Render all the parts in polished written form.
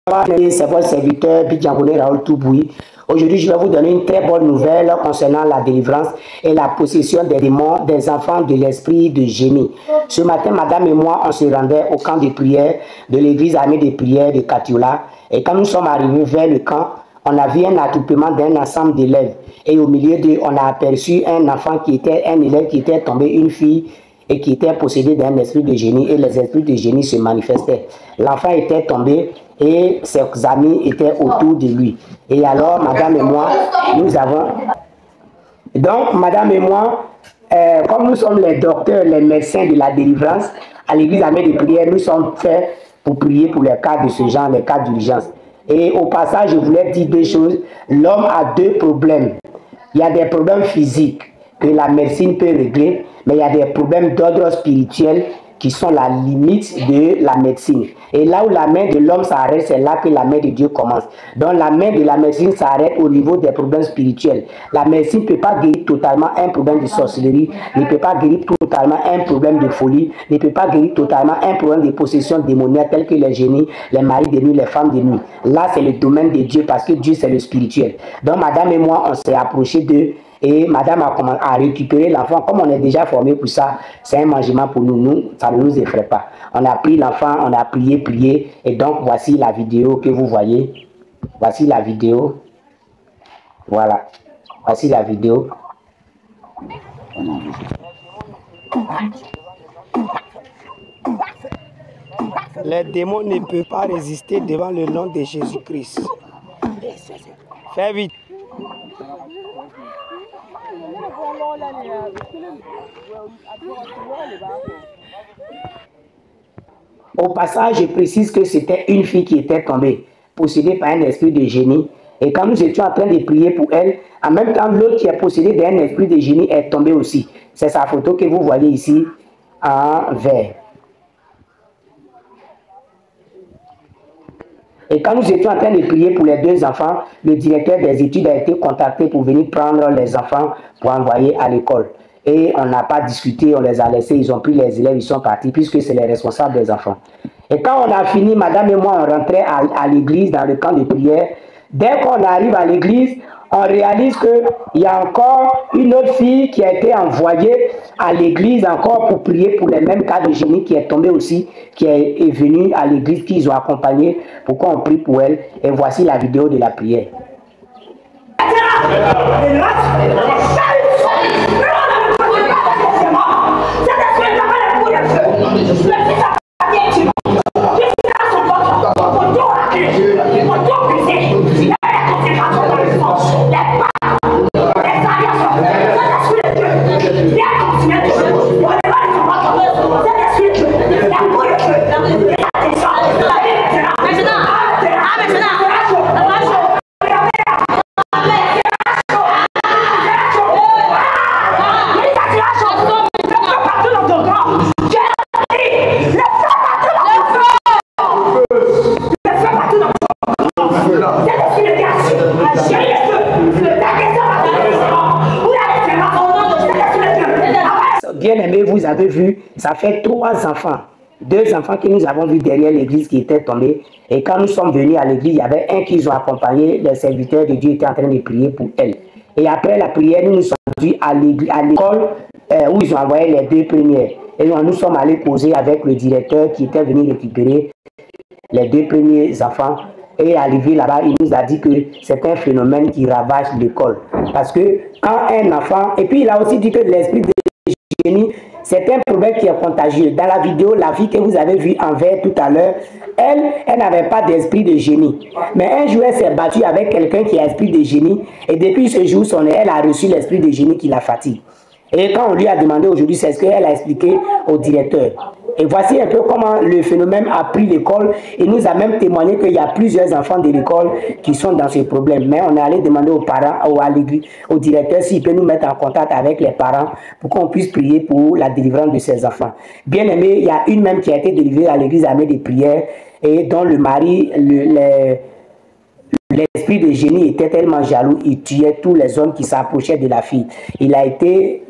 C'est votre serviteur Bidjangoulé Raoul Touboui. Aujourd'hui, je vais vous donner une très bonne nouvelle concernant la délivrance et la possession des démons des enfants de l'esprit de génie. Ce matin, madame et moi, on se rendait au camp de prière de l'église armée de prière de Katiola. Et quand nous sommes arrivés vers le camp, on a vu un attroupement d'un ensemble d'élèves. Et au milieu d'eux, on a aperçu un enfant qui était un élève qui était tombé, une fille, et qui était possédé d'un esprit de génie, et les esprits de génie se manifestaient. L'enfant était tombé et ses amis étaient autour de lui. Et alors, madame et moi, nous avons... Donc, madame et moi, comme nous sommes les docteurs, les médecins de la délivrance, à l'église armée de prière, nous sommes faits pour prier pour les cas de ce genre, les cas d'urgence. Et au passage, je voulais dire deux choses. L'homme a deux problèmes. Il y a des problèmes physiques que la médecine peut régler, mais il y a des problèmes d'ordre spirituel qui sont la limite de la médecine. Et là où la main de l'homme s'arrête, c'est là que la main de Dieu commence. Donc la main de la médecine s'arrête au niveau des problèmes spirituels. La médecine ne peut pas guérir totalement un problème de sorcellerie, ne peut pas guérir totalement un problème de folie, ne peut pas guérir totalement un problème de possession démoniaque tel que les génies, les maris de nuit, les femmes de nuit. Là, c'est le domaine de Dieu parce que Dieu, c'est le spirituel. Donc madame et moi, on s'est approchés d'eux. Et madame a récupéré l'enfant. Comme on est déjà formé pour ça, c'est un mangement pour nous, ça ne nous effraie pas. On a pris l'enfant, on a prié. Et donc, voici la vidéo que vous voyez. Voici la vidéo. Voilà. Voici la vidéo. Les démons ne peuvent pas résister devant le nom de Jésus-Christ. Fais vite. Au passage, je précise que c'était une fille qui était tombée, possédée par un esprit de génie. Et quand nous étions en train de prier pour elle, en même temps, l'autre qui est possédé d'un esprit de génie est tombé aussi. C'est sa photo que vous voyez ici en vert. Et quand nous étions en train de prier pour les deux enfants, le directeur des études a été contacté pour venir prendre les enfants pour envoyer à l'école. Et on n'a pas discuté, on les a laissés, ils ont pris les élèves, ils sont partis, puisque c'est les responsables des enfants. Et quand on a fini, madame et moi, on rentrait à l'église, dans le camp de prière. Dès qu'on arrive à l'église, on réalise qu'il y a encore une autre fille qui a été envoyée à l'église encore pour prier pour les mêmes cas de génie qui est tombée aussi, qui est venue à l'église, qu'ils ont accompagné pour qu'on prie pour elle. Et voici la vidéo de la prière. Bien aimé, vous avez vu, ça fait 3 enfants. 2 enfants que nous avons vus derrière l'église qui étaient tombés. Et quand nous sommes venus à l'église, il y avait un qu'ils ont accompagné. Les serviteurs de Dieu étaient en train de prier pour elle. Et après la prière, nous nous sommes rendus à l'école où ils ont envoyé les 2 premières. Et nous sommes allés causer avec le directeur qui était venu récupérer les 2 premiers enfants. Et arrivé là-bas, il nous a dit que c'est un phénomène qui ravage l'école. Parce que quand un enfant... Et puis il a aussi dit que l'esprit de génie, c'est un problème qui est contagieux. Dans la vidéo, la fille que vous avez vue en vert tout à l'heure, elle n'avait pas d'esprit de génie. Mais un jour, elle s'est battue avec quelqu'un qui a esprit de génie. Et depuis ce jour, elle a reçu l'esprit de génie qui la fatigue. Et quand on lui a demandé aujourd'hui, c'est ce qu'elle a expliqué au directeur. Et voici un peu comment le phénomène a pris l'école. Il nous a même témoigné qu'il y a plusieurs enfants de l'école qui sont dans ce problème. Mais on est allé demander aux parents, au directeur, s'il peut nous mettre en contact avec les parents pour qu'on puisse prier pour la délivrance de ces enfants. Bien aimé, il y a une même qui a été délivrée à l'église armée de prière et dont le mari, L'esprit de génie était tellement jaloux, il tuait tous les hommes qui s'approchaient de la fille. Il a été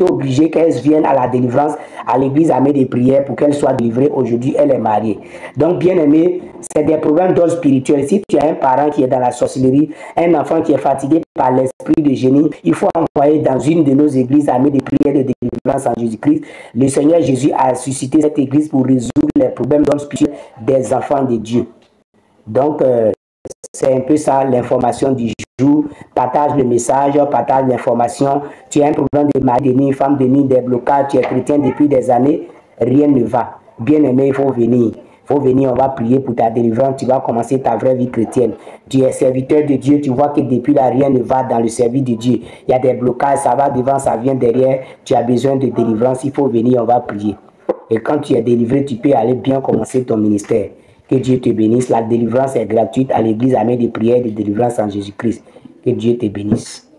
obligé qu'elle vienne à la délivrance, à l'église armée des prières pour qu'elle soit délivrée. Aujourd'hui, elle est mariée. Donc, bien aimé, c'est des problèmes d'ordre spirituel. Si tu as un parent qui est dans la sorcellerie, un enfant qui est fatigué par l'esprit de génie, il faut envoyer dans une de nos églises armées des prières de délivrance en Jésus-Christ. Le Seigneur Jésus a suscité cette église pour résoudre les problèmes d'ordre spirituel des enfants de Dieu. Donc, c'est un peu ça l'information du jour. Partage le message, partage l'information. Tu as un problème de mari de nuit, femme de nuit, des blocages, tu es chrétien depuis des années, rien ne va. Bien aimé, il faut venir. Il faut venir, on va prier pour ta délivrance, tu vas commencer ta vraie vie chrétienne. Tu es serviteur de Dieu, tu vois que depuis là, rien ne va dans le service de Dieu. Il y a des blocages, ça va devant, ça vient derrière. Tu as besoin de délivrance, il faut venir, on va prier. Et quand tu es délivré, tu peux aller bien commencer ton ministère. Que Dieu te bénisse. La délivrance est gratuite à l'église armée de prière de délivrance en Jésus-Christ. Que Dieu te bénisse.